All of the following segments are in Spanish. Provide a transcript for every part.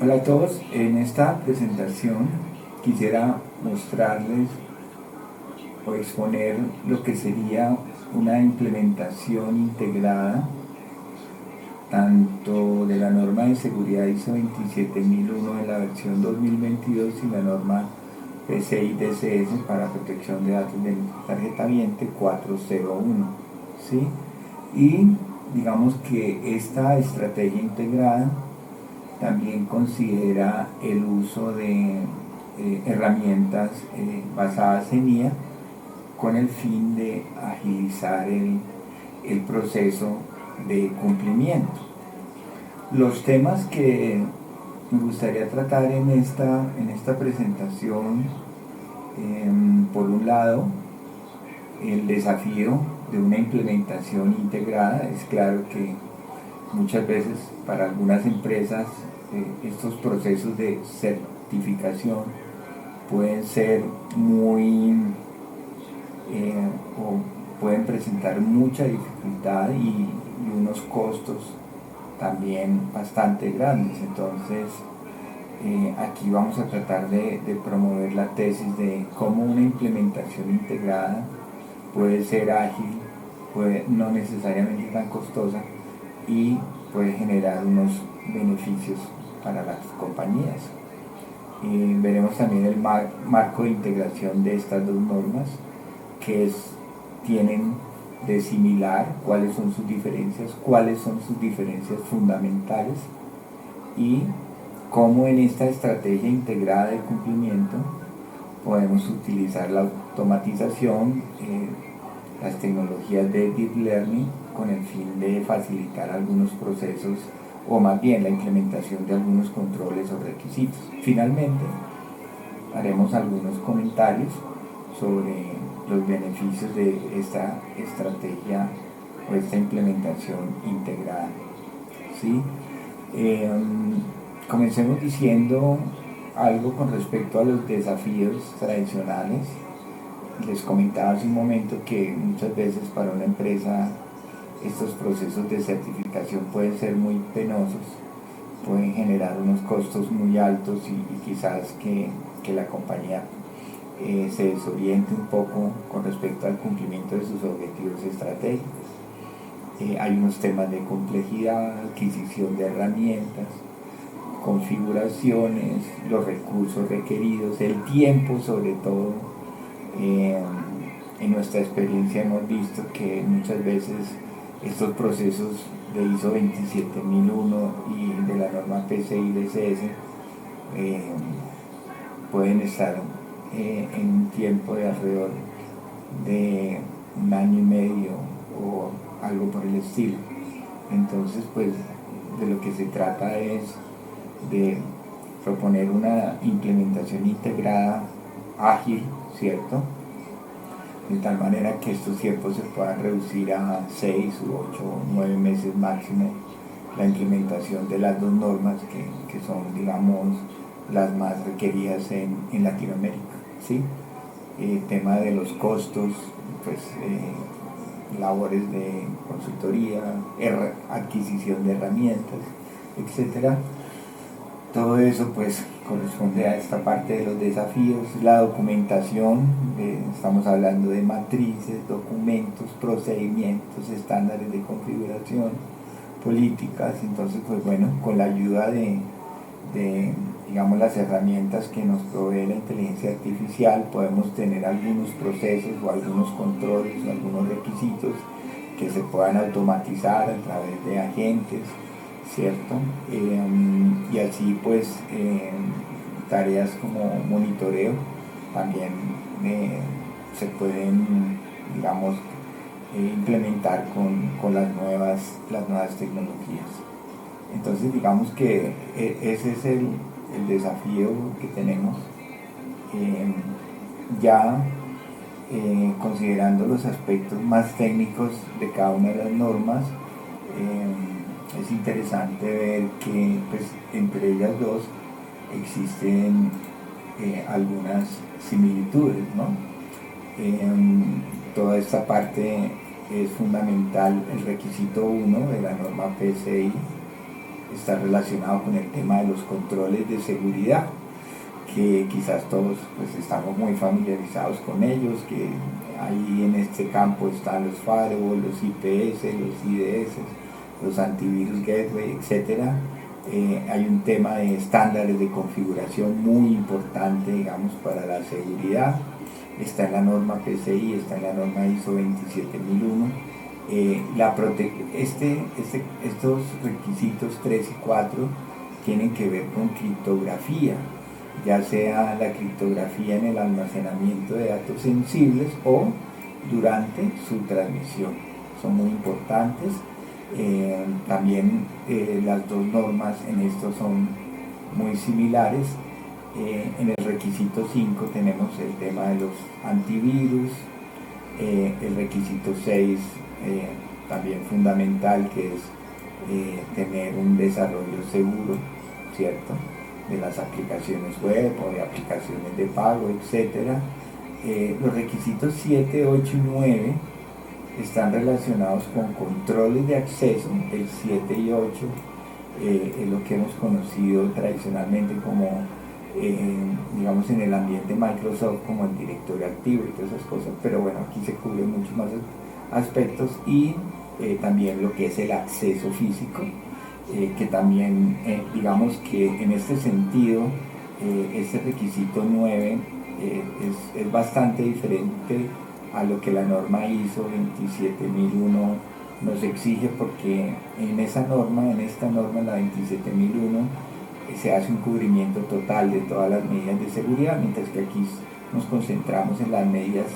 Hola a todos, en esta presentación quisiera mostrarles o exponer lo que sería una implementación integrada tanto de la norma de seguridad ISO 27001 en la versión 2022 y la norma PCI DSS para protección de datos de tarjeta viente 401, ¿sí? Y digamos que esta estrategia integrada también considera el uso de herramientas basadas en IA con el fin de agilizar el proceso de cumplimiento. Los temas que me gustaría tratar en esta presentación, por un lado, el desafío de una implementación integrada. Es claro que muchas veces para algunas empresas estos procesos de certificación pueden ser o pueden presentar mucha dificultad y unos costos también bastante grandes. Entonces aquí vamos a tratar de promover la tesis de cómo una implementación integrada puede ser ágil, no necesariamente tan costosa y puede generar unos beneficios para las compañías. Veremos también el marco de integración de estas dos normas, qué tienen de similar, cuáles son sus diferencias fundamentales y cómo en esta estrategia integrada de cumplimiento podemos utilizar la automatización, las tecnologías de Deep Learning con el fin de facilitar algunos procesos o más bien la implementación de algunos controles o requisitos. Finalmente, haremos algunos comentarios sobre los beneficios de esta estrategia o esta implementación integrada. ¿Sí? Comencemos diciendo algo con respecto a los desafíos tradicionales. Les comentaba hace un momento que muchas veces para una empresa estos procesos de certificación pueden ser muy penosos, pueden generar unos costos muy altos y quizás que la compañía se desoriente un poco con respecto al cumplimiento de sus objetivos estratégicos. Hay unos temas de complejidad, adquisición de herramientas, configuraciones, los recursos requeridos, el tiempo sobre todo. En nuestra experiencia hemos visto que muchas veces estos procesos de ISO 27001 y de la norma PCI DSS pueden estar en un tiempo de alrededor de un año y medio o algo por el estilo. Entonces, pues de lo que se trata es de proponer una implementación integrada, ágil, ¿cierto? De tal manera que estos tiempos se puedan reducir a 6 u 8 o 9 meses máximo la implementación de las dos normas que son, digamos, las más requeridas en Latinoamérica, ¿sí? Tema de los costos, pues labores de consultoría, adquisición de herramientas, etcétera. Todo eso pues corresponde a esta parte de los desafíos. La documentación, estamos hablando de matrices, documentos, procedimientos, estándares de configuración, políticas. Entonces, pues bueno, con la ayuda de digamos, las herramientas que nos provee la inteligencia artificial, podemos tener algunos procesos o algunos controles o algunos requisitos que se puedan automatizar a través de agentes, ¿cierto? Y así pues tareas como monitoreo también se pueden, digamos, implementar con las nuevas tecnologías. Entonces digamos que ese es el desafío que tenemos. Ya considerando los aspectos más técnicos de cada una de las normas, es interesante ver que pues, entre ellas dos existen algunas similitudes, ¿no? Toda esta parte es fundamental, el requisito 1 de la norma PCI está relacionado con el tema de los controles de seguridad, que quizás todos pues, estamos muy familiarizados con ellos, que ahí en este campo están los firewall, los IPS, los IDS, los antivirus gateway, etc. Hay un tema de estándares de configuración muy importante, digamos, para la seguridad. Está en la norma PCI, está en la norma ISO 27001. Estos requisitos 3 y 4 tienen que ver con criptografía, ya sea la criptografía en el almacenamiento de datos sensibles o durante su transmisión. Son muy importantes. También las dos normas en esto son muy similares. En el requisito 5 tenemos el tema de los antivirus. El requisito 6 también fundamental, que es tener un desarrollo seguro, ¿cierto?, de las aplicaciones web o de aplicaciones de pago, etc. Los requisitos 7, 8 y 9 están relacionados con controles de acceso. El 7 y 8 es lo que hemos conocido tradicionalmente como, digamos, en el ambiente Microsoft, como el directorio activo y todas esas cosas, pero bueno, aquí se cubren muchos más aspectos, y también lo que es el acceso físico, que también, digamos que en este sentido, este requisito 9 es bastante diferente a lo que la norma ISO 27001 nos exige, porque en esta norma, la 27001, se hace un cubrimiento total de todas las medidas de seguridad, mientras que aquí nos concentramos en las medidas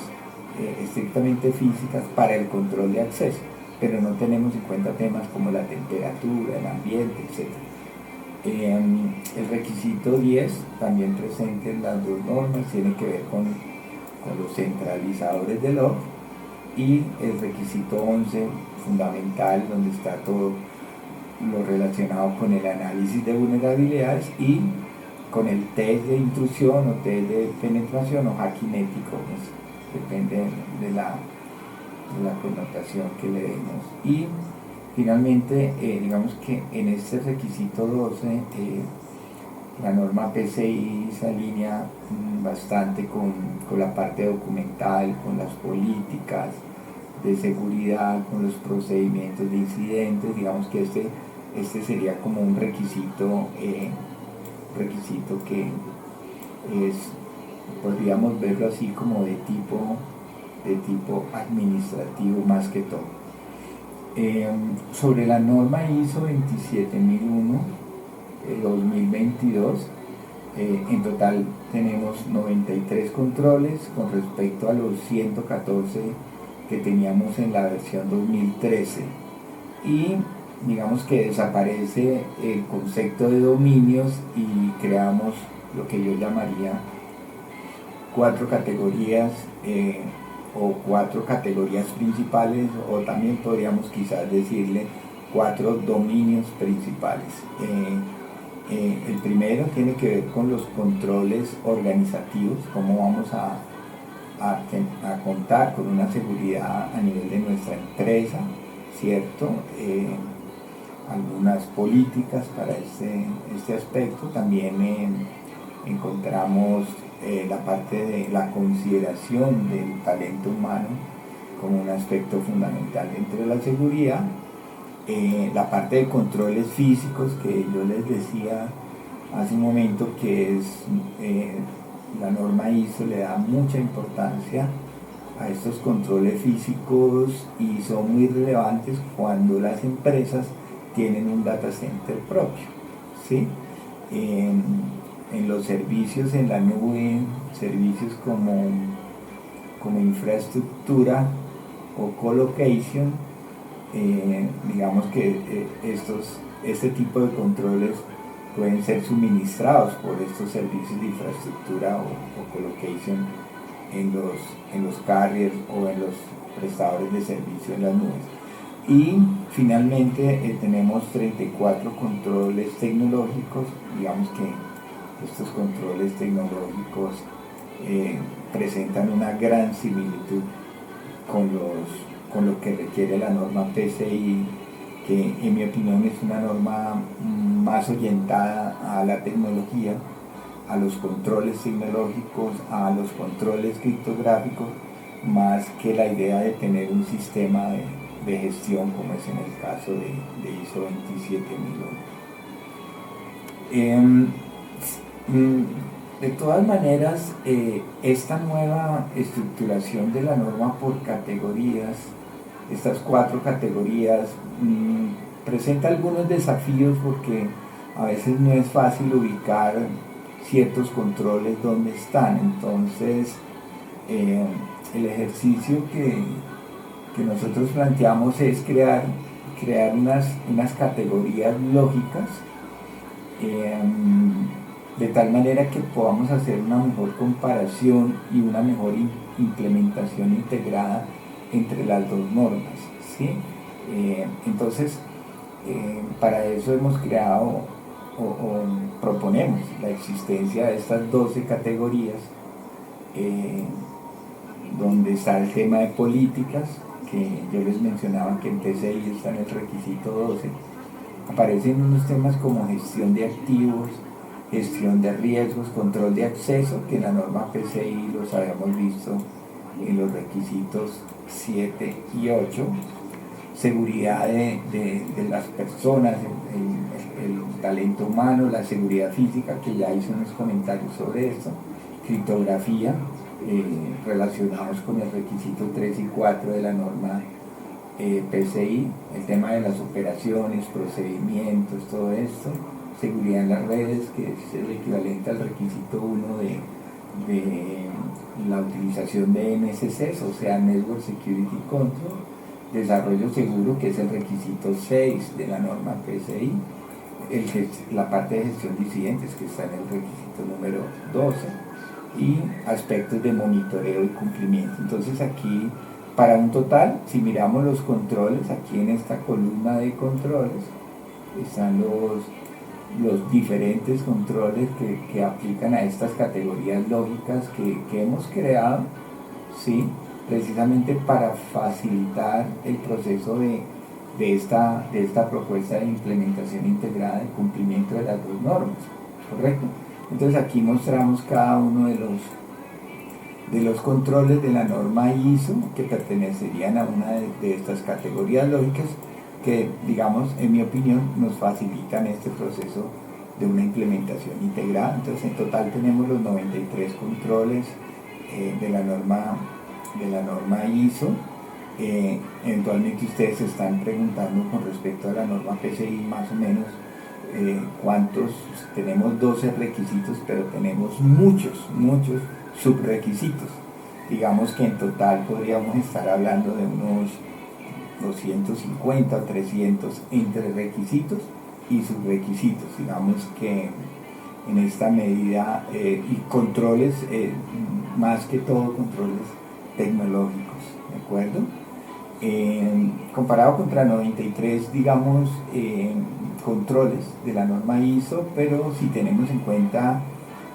estrictamente físicas para el control de acceso, pero no tenemos en cuenta temas como la temperatura, el ambiente, etc. El requisito 10, también presente en las dos normas, tiene que ver con los centralizadores de log, y el requisito 11, fundamental, donde está todo lo relacionado con el análisis de vulnerabilidades y con el test de intrusión o test de penetración o hacking ético, pues, depende de la connotación que le demos. Y finalmente, digamos que en este requisito 12, la norma PCI se alinea bastante con la parte documental, con las políticas de seguridad, con los procedimientos de incidentes. Digamos que este sería como un requisito que podríamos verlo así como de tipo administrativo más que todo. Sobre la norma ISO 27001 2022, en total tenemos 93 controles con respecto a los 114 que teníamos en la versión 2013, y digamos que desaparece el concepto de dominios y creamos lo que yo llamaría 4 categorías, o 4 categorías principales, o también podríamos quizás decirle 4 dominios principales. El primero tiene que ver con los controles organizativos, cómo vamos a contar con una seguridad a nivel de nuestra empresa, ¿cierto? Algunas políticas para este aspecto. También encontramos la parte de la consideración del talento humano como un aspecto fundamental dentro de la seguridad. La parte de controles físicos, que yo les decía hace un momento, que es la norma ISO le da mucha importancia a estos controles físicos, y son muy relevantes cuando las empresas tienen un data center propio, ¿sí? En los servicios en la nube, servicios como infraestructura o colocation, digamos que este tipo de controles pueden ser suministrados por estos servicios de infraestructura o colocation en los carriers o en los prestadores de servicio en las nubes. Y finalmente tenemos 34 controles tecnológicos. Digamos que estos controles tecnológicos presentan una gran similitud con lo que requiere la norma PCI, que en mi opinión es una norma más orientada a la tecnología, a los controles tecnológicos, a los controles criptográficos, más que la idea de tener un sistema de gestión como es en el caso de ISO 27001. De todas maneras, esta nueva estructuración de la norma por categorías, estas 4 categorías, presenta algunos desafíos porque a veces no es fácil ubicar ciertos controles donde están. Entonces, el ejercicio que nosotros planteamos es crear unas categorías lógicas, de tal manera que podamos hacer una mejor comparación y una mejor implementación integrada entre las dos normas, ¿sí? Entonces, para eso hemos creado o proponemos la existencia de estas 12 categorías, donde está el tema de políticas, que yo les mencionaba que en PCI está en el requisito 12. Aparecen unos temas como gestión de activos, gestión de riesgos, control de acceso, que en la norma PCI los habíamos visto en los requisitos 7 y 8, seguridad de las personas, el talento humano, la seguridad física, que ya hice unos comentarios sobre esto, criptografía, relacionados con el requisito 3 y 4 de la norma PCI, el tema de las operaciones, procedimientos, todo esto, seguridad en las redes, que es el equivalente al requisito 1 de la utilización de MSCs, o sea, Network Security Control, desarrollo seguro, que es el requisito 6 de la norma PCI, la parte de gestión de incidentes, que está en el requisito número 12, y aspectos de monitoreo y cumplimiento. Entonces aquí, para un total, si miramos los controles, aquí en esta columna de controles están los diferentes controles que aplican a estas categorías lógicas que hemos creado, ¿sí? Precisamente para facilitar el proceso de esta propuesta de implementación integrada de cumplimiento de las dos normas, ¿correcto? Entonces aquí mostramos cada uno de los controles de la norma ISO que pertenecerían a una de estas categorías lógicas que, digamos, en mi opinión, nos facilitan este proceso de una implementación integrada. Entonces en total tenemos los 93 controles de la norma ISO. Eventualmente ustedes se están preguntando con respecto a la norma PCI más o menos cuántos, tenemos 12 requisitos, pero tenemos muchos subrequisitos. Digamos que en total podríamos estar hablando de unos 250 o 300 entre requisitos y subrequisitos. Digamos que en esta medida, y controles, más que todo controles tecnológicos, ¿de acuerdo? Comparado contra 93, digamos, controles de la norma ISO, pero si tenemos en cuenta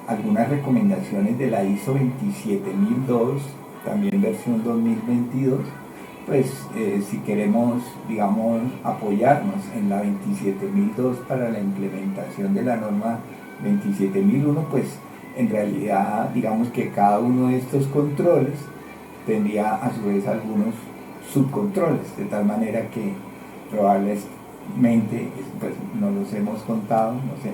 algunas recomendaciones de la ISO 27002, también versión 2022, pues si queremos, digamos, apoyarnos en la 27002 para la implementación de la norma 27001, pues en realidad, digamos que cada uno de estos controles tendría a su vez algunos subcontroles, de tal manera que probablemente, pues no los hemos contado, no sé,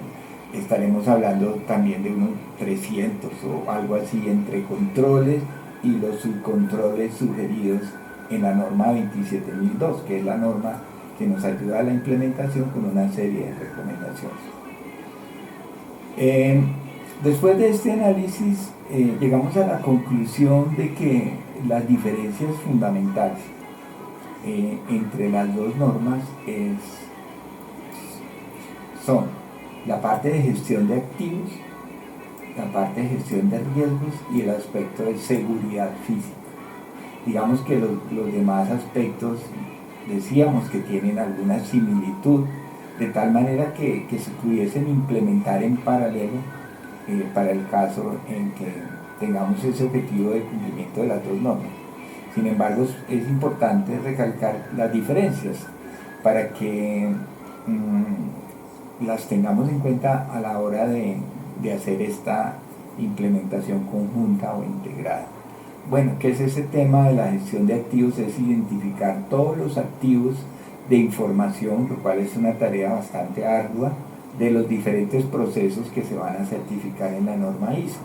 estaremos hablando también de unos 300 o algo así entre controles y los subcontroles sugeridos en la norma 27002, que es la norma que nos ayuda a la implementación con una serie de recomendaciones. Después de este análisis, llegamos a la conclusión de que las diferencias fundamentales entre las dos normas son la parte de gestión de activos, la parte de gestión de riesgos y el aspecto de seguridad física. Digamos que los demás aspectos decíamos que tienen alguna similitud, de tal manera que se pudiesen implementar en paralelo para el caso en que tengamos ese objetivo de cumplimiento de las dos normas. Sin embargo, es importante recalcar las diferencias. para que las tengamos en cuenta a la hora de hacer esta implementación conjunta o integrada. Bueno, ¿qué es ese tema de la gestión de activos? Es identificar todos los activos de información, lo cual es una tarea bastante ardua, de los diferentes procesos que se van a certificar en la norma ISO,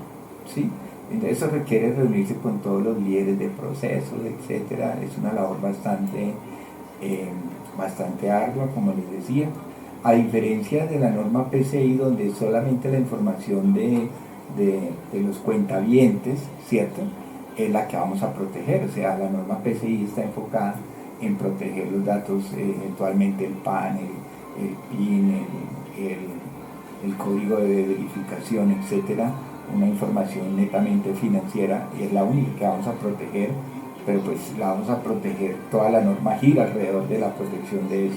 ¿sí? Entonces eso requiere reunirse con todos los líderes de procesos, etcétera. Es una labor bastante ardua, como les decía. A diferencia de la norma PCI, donde solamente la información de los cuentavientes, ¿cierto?, es la que vamos a proteger. O sea, la norma PCI está enfocada en proteger los datos, eventualmente el PAN, el PIN, el código de verificación, etcétera. Una información netamente financiera y es la única que vamos a proteger, pero pues la vamos a proteger, toda la norma gira alrededor de la protección de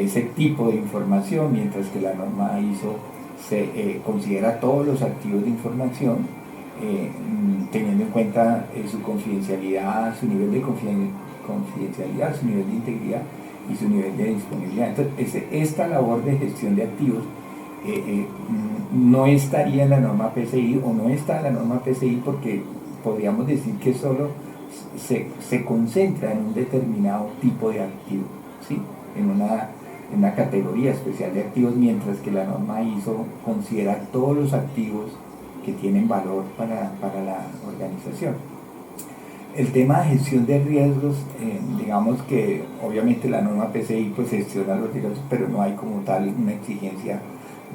ese tipo de información, mientras que la norma ISO se considera todos los activos de información, teniendo en cuenta su confidencialidad, su nivel de confidencialidad, su nivel de integridad y su nivel de disponibilidad. Entonces, esta labor de gestión de activos no estaría en la norma PCI, o no está en la norma PCI, porque podríamos decir que solo se concentra en un determinado tipo de activo, ¿sí?, en una categoría especial de activos, mientras que la norma ISO considera todos los activos que tienen valor para la organización. El tema de gestión de riesgos, digamos que obviamente la norma PCI pues gestiona los riesgos, pero no hay como tal una exigencia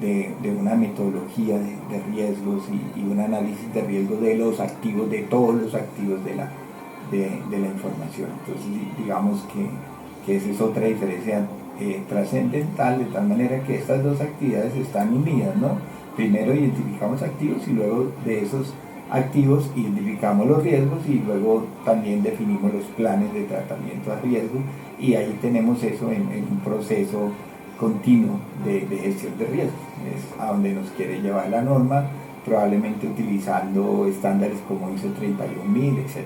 de una metodología de riesgos y un análisis de riesgos de los activos, de todos los activos de la información. Entonces digamos que esa es otra diferencia trascendental, de tal manera que estas dos actividades están unidas, ¿no? Primero identificamos activos y luego de esos activos identificamos los riesgos y luego también definimos los planes de tratamiento a riesgo, y ahí tenemos eso en un proceso continuo de gestión de riesgos. Es a donde nos quiere llevar la norma, probablemente utilizando estándares como ISO 31000, etc.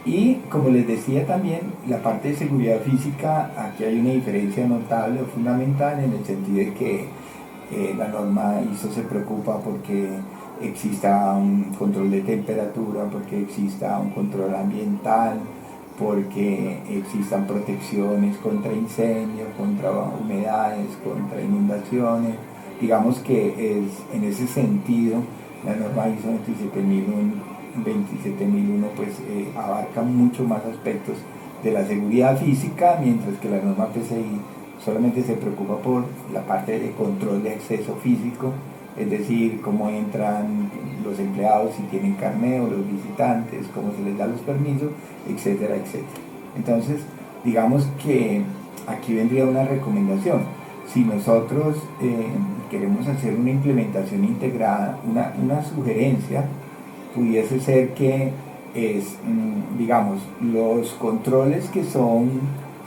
Y como les decía también, la parte de seguridad física, aquí hay una diferencia notable o fundamental, en el sentido de que la norma ISO se preocupa porque exista un control de temperatura, porque exista un control ambiental, porque existan protecciones contra incendios, contra humedades, contra inundaciones. Digamos que en ese sentido la norma ISO 27001 pues abarca mucho más aspectos de la seguridad física, mientras que la norma PCI solamente se preocupa por la parte de control de acceso físico, es decir, cómo entran los empleados, si tienen carné, o los visitantes, cómo se les da los permisos, etcétera, etcétera. Entonces, digamos que aquí vendría una recomendación. Si nosotros queremos hacer una implementación integrada, una sugerencia pudiese ser que digamos, los controles que son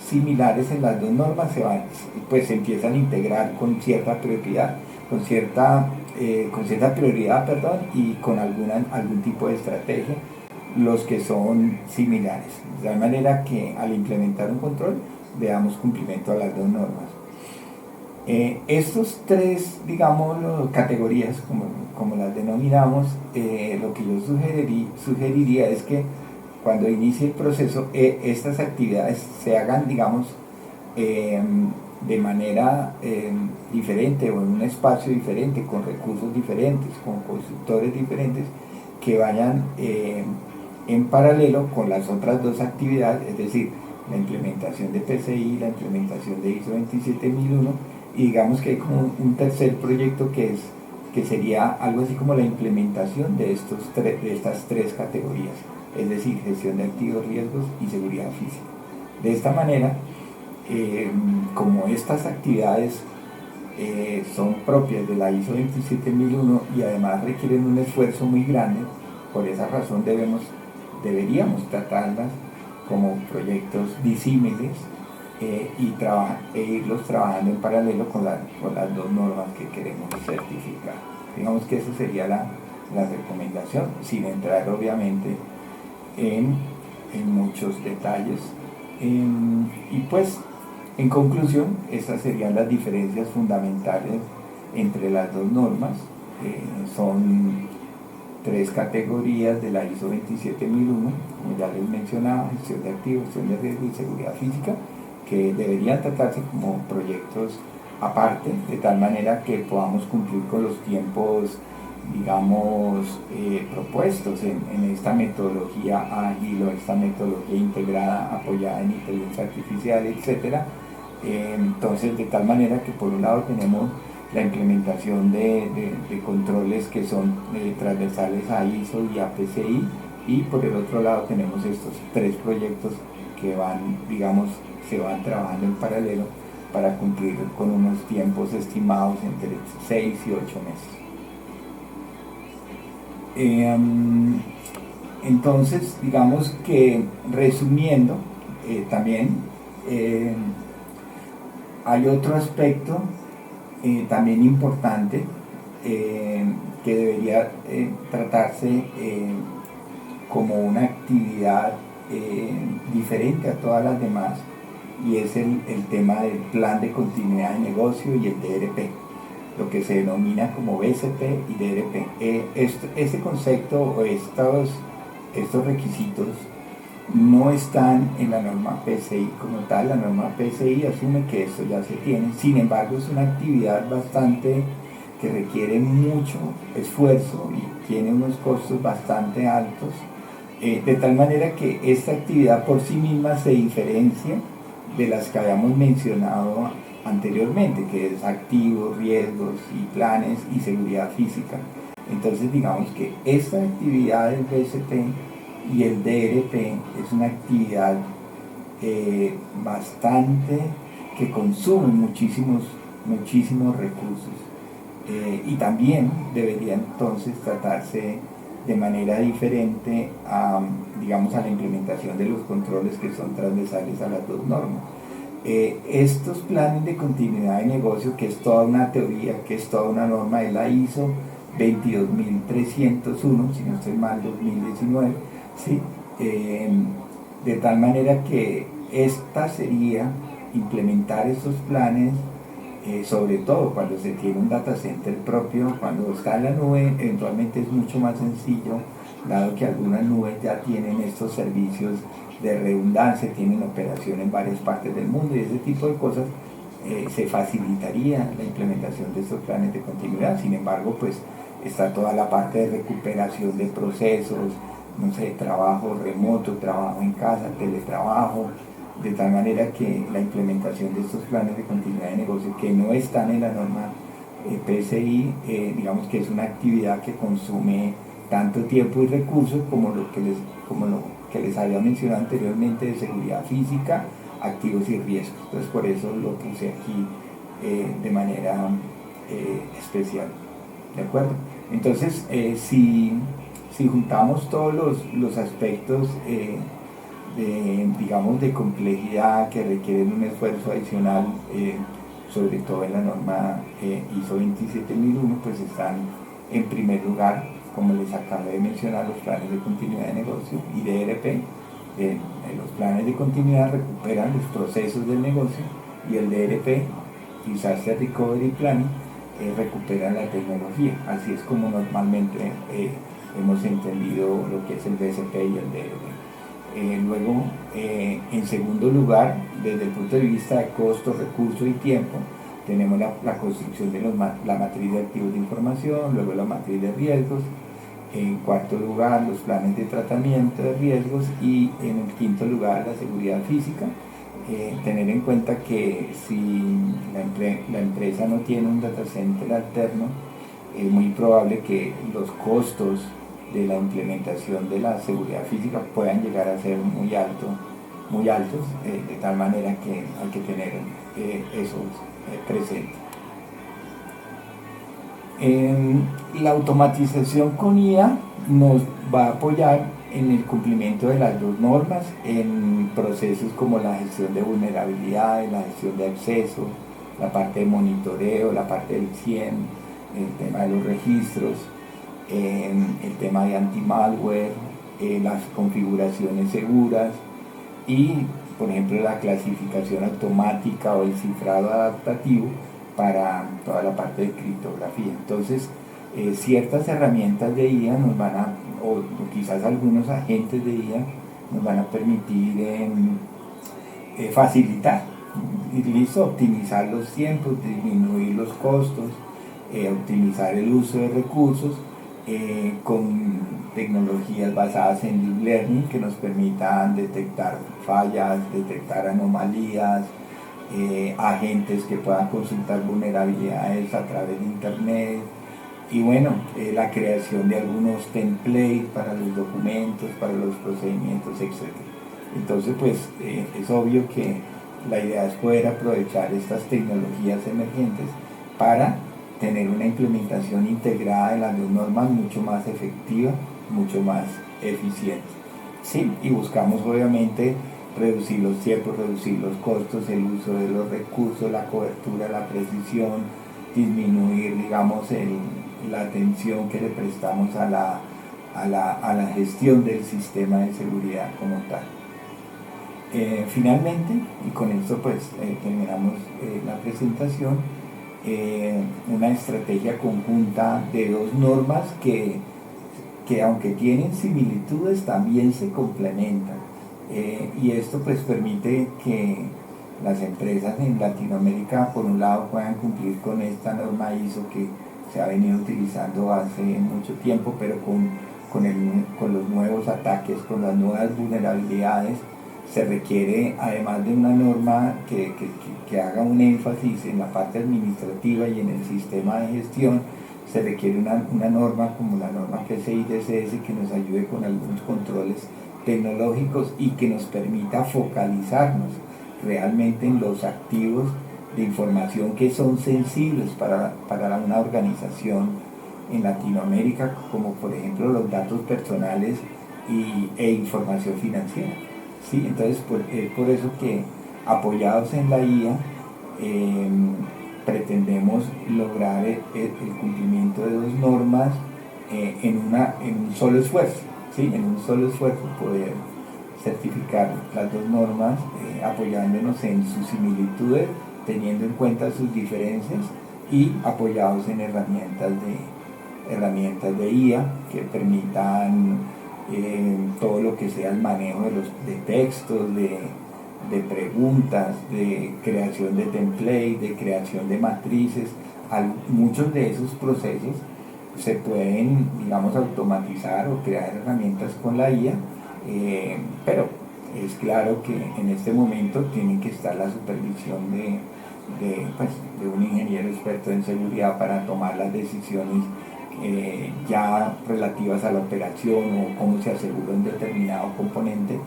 similares en las dos normas se empiezan a integrar con cierta prioridad, con cierta prioridad, y con algún tipo de estrategia, los que son similares, de tal manera que al implementar un control veamos cumplimiento a las dos normas. Estos tres, digamos, categorías, como las denominamos, lo que yo sugeriría es que cuando inicie el proceso, estas actividades se hagan, digamos, de manera diferente, o en un espacio diferente, con recursos diferentes, con consultores diferentes, que vayan en paralelo con las otras dos actividades, es decir, la implementación de PCI, la implementación de ISO 27001, y digamos que hay como un tercer proyecto que sería algo así como la implementación de estas tres categorías, es decir, gestión de activos, riesgos y seguridad física. De esta manera, como estas actividades son propias de la ISO 27001 y además requieren un esfuerzo muy grande, por esa razón deberíamos tratarlas como proyectos disímiles, e irlos trabajando en paralelo con las dos normas que queremos certificar. Digamos que esa sería la recomendación, sin entrar obviamente en muchos detalles. Y pues En conclusión, estas serían las diferencias fundamentales entre las dos normas. Son tres categorías de la ISO 27001, como ya les mencionaba: gestión de activos, gestión de riesgo y seguridad física, que deberían tratarse como proyectos aparte, de tal manera que podamos cumplir con los tiempos, digamos, propuestos en esta metodología ágil o esta metodología integrada apoyada en inteligencia artificial, etc. Entonces, de tal manera que por un lado tenemos la implementación de controles que son transversales a ISO y a PCI, y por el otro lado tenemos estos tres proyectos que van, digamos, se van trabajando en paralelo para cumplir con unos tiempos estimados entre 6 y 8 meses. Entonces, digamos que resumiendo, también hay otro aspecto también importante que debería tratarse como una actividad diferente a todas las demás, y es el tema del plan de continuidad de negocio y el DRP, lo que se denomina como BCP y DRP. Este concepto o estos requisitos no están en la norma PCI como tal. La norma PCI asume que esto ya se tiene, sin embargo es una actividad bastante que requiere mucho esfuerzo y tiene unos costos bastante altos, de tal manera que esta actividad por sí misma se diferencia de las que habíamos mencionado anteriormente, que es activos, riesgos y planes y seguridad física. Entonces, digamos que esta actividad del BCP y el DRP es una actividad bastante que consume muchísimos recursos, y también debería entonces tratarse de manera diferente a, digamos, a la implementación de los controles que son transversales a las dos normas. Estos planes de continuidad de negocio, que es toda una teoría, que es toda una norma, de la ISO 22301, si no estoy mal, 2019, ¿sí? De tal manera que esta sería implementar estos planes, sobre todo cuando se tiene un data center propio. Cuando está en la nube, eventualmente es mucho más sencillo, dado que algunas nubes ya tienen estos servicios de redundancia, tienen operación en varias partes del mundo, y ese tipo de cosas se facilitaría la implementación de estos planes de continuidad. Sin embargo, pues está toda la parte de recuperación de procesos, no sé, trabajo remoto, trabajo en casa, teletrabajo, de tal manera que la implementación de estos planes de continuidad de negocio, que no están en la norma PCI, digamos que es una actividad que consume tanto tiempo y recursos como lo que les había mencionado anteriormente de seguridad física, activos y riesgos. Entonces, por eso lo puse aquí de manera especial. ¿De acuerdo? Entonces, si juntamos todos los aspectos digamos, de complejidad que requieren un esfuerzo adicional, sobre todo en la norma ISO 27001, pues están en primer lugar, como les acabo de mencionar, los planes de continuidad de negocio y DRP. Los planes de continuidad recuperan los procesos del negocio, y el DRP, Disaster Recovery Planning, recuperan la tecnología. Así es como normalmente hemos entendido lo que es el BCP y el DRP. Luego, en segundo lugar, desde el punto de vista de costo, recursos y tiempo, tenemos la construcción de la matriz de activos de información, luego la matriz de riesgos. En cuarto lugar, los planes de tratamiento de riesgos, y en el quinto lugar, la seguridad física. Tener en cuenta que si la empresa no tiene un data center alterno, es muy probable que los costos de la implementación de la seguridad física puedan llegar a ser muy altos, de tal manera que hay que tener eso presente. La automatización con IA nos va a apoyar en el cumplimiento de las dos normas, en procesos como la gestión de vulnerabilidades, la gestión de acceso, la parte de monitoreo, la parte del CIEM, el tema de los registros, el tema de anti-malware, las configuraciones seguras, y por ejemplo, la clasificación automática o el cifrado adaptativo para toda la parte de criptografía. Entonces, ciertas herramientas de IA nos van a, o quizás algunos agentes de IA nos van a permitir facilitar, y listo, optimizar los tiempos, disminuir los costos, optimizar el uso de recursos con tecnologías basadas en Deep Learning que nos permitan detectar fallas, detectar anomalías, agentes que puedan consultar vulnerabilidades a través de Internet y bueno, la creación de algunos templates para los documentos, para los procedimientos, etc. Entonces pues es obvio que la idea es poder aprovechar estas tecnologías emergentes para tener una implementación integrada de las dos normas mucho más efectiva, mucho más eficiente. ¿Sí? Y buscamos obviamente reducir los tiempos, reducir los costos, el uso de los recursos, la cobertura, la precisión, disminuir, digamos, la atención que le prestamos a la gestión del sistema de seguridad como tal. Finalmente, y con esto pues terminamos la presentación, una estrategia conjunta de dos normas que aunque tienen similitudes también se complementan, y esto pues permite que las empresas en Latinoamérica por un lado puedan cumplir con esta norma ISO que se ha venido utilizando hace mucho tiempo, pero con los nuevos ataques, con las nuevas vulnerabilidades, se requiere, además de una norma que haga un énfasis en la parte administrativa y en el sistema de gestión, se requiere una norma como la norma PCI DSS que nos ayude con algunos controles tecnológicos y que nos permita focalizarnos realmente en los activos de información que son sensibles para una organización en Latinoamérica, como por ejemplo los datos personales e información financiera. ¿Sí? Entonces, por eso que apoyados en la IA, pretendemos lograr el cumplimiento de dos normas en un solo esfuerzo, ¿sí? En un solo esfuerzo poder certificar las dos normas, apoyándonos en sus similitudes, teniendo en cuenta sus diferencias y apoyados en herramientas de IA que permitan todo lo que sea el manejo de textos, de preguntas, de creación de templates, de creación de matrices. Muchos de esos procesos se pueden, digamos, automatizar o crear herramientas con la IA, pero es claro que en este momento tiene que estar la supervisión de un ingeniero experto en seguridad para tomar las decisiones ya relativas a la operación o cómo se asegura un determinado componente,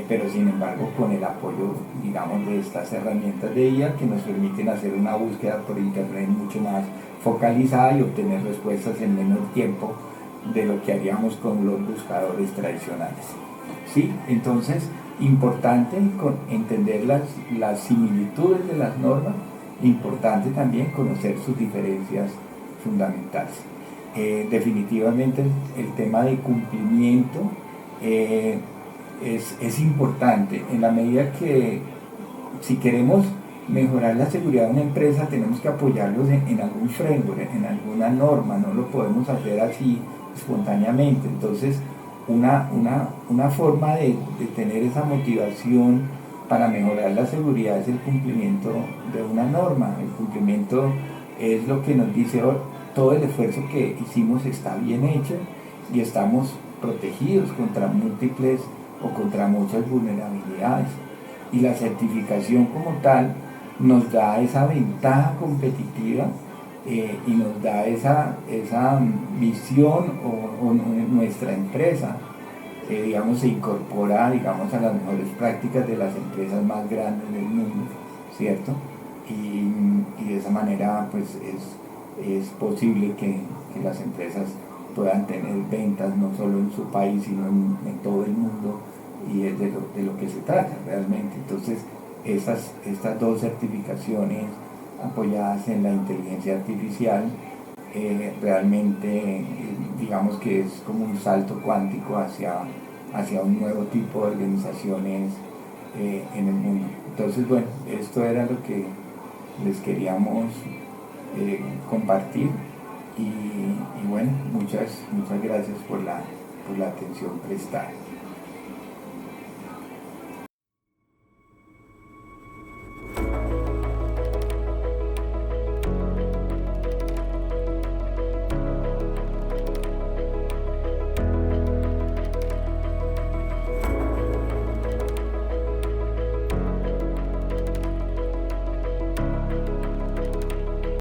pero sin embargo con el apoyo, digamos, de estas herramientas de IA que nos permiten hacer una búsqueda por internet mucho más focalizada y obtener respuestas en menor tiempo de lo que haríamos con los buscadores tradicionales. ¿Sí? Entonces, importante entender las similitudes de las normas, importante también conocer sus diferencias fundamentales. Definitivamente el tema de cumplimiento es importante en la medida que si queremos mejorar la seguridad de una empresa tenemos que apoyarlos en algún framework, en alguna norma, no lo podemos hacer así espontáneamente. Entonces una forma de tener esa motivación para mejorar la seguridad es el cumplimiento de una norma. El cumplimiento es lo que nos dice todo el esfuerzo que hicimos está bien hecho y estamos protegidos contra múltiples o contra muchas vulnerabilidades. Y la certificación como tal nos da esa ventaja competitiva y nos da esa visión o nuestra empresa, digamos, se incorpora, digamos, a las mejores prácticas de las empresas más grandes del mundo, ¿cierto? Y de esa manera pues es posible que las empresas puedan tener ventas no solo en su país sino en todo el mundo, y es de lo que se trata realmente. Entonces estas dos certificaciones apoyadas en la inteligencia artificial realmente digamos que es como un salto cuántico hacia un nuevo tipo de organizaciones en el mundo. Entonces, bueno, esto era lo que les queríamos compartir y bueno, muchas gracias por la atención prestada.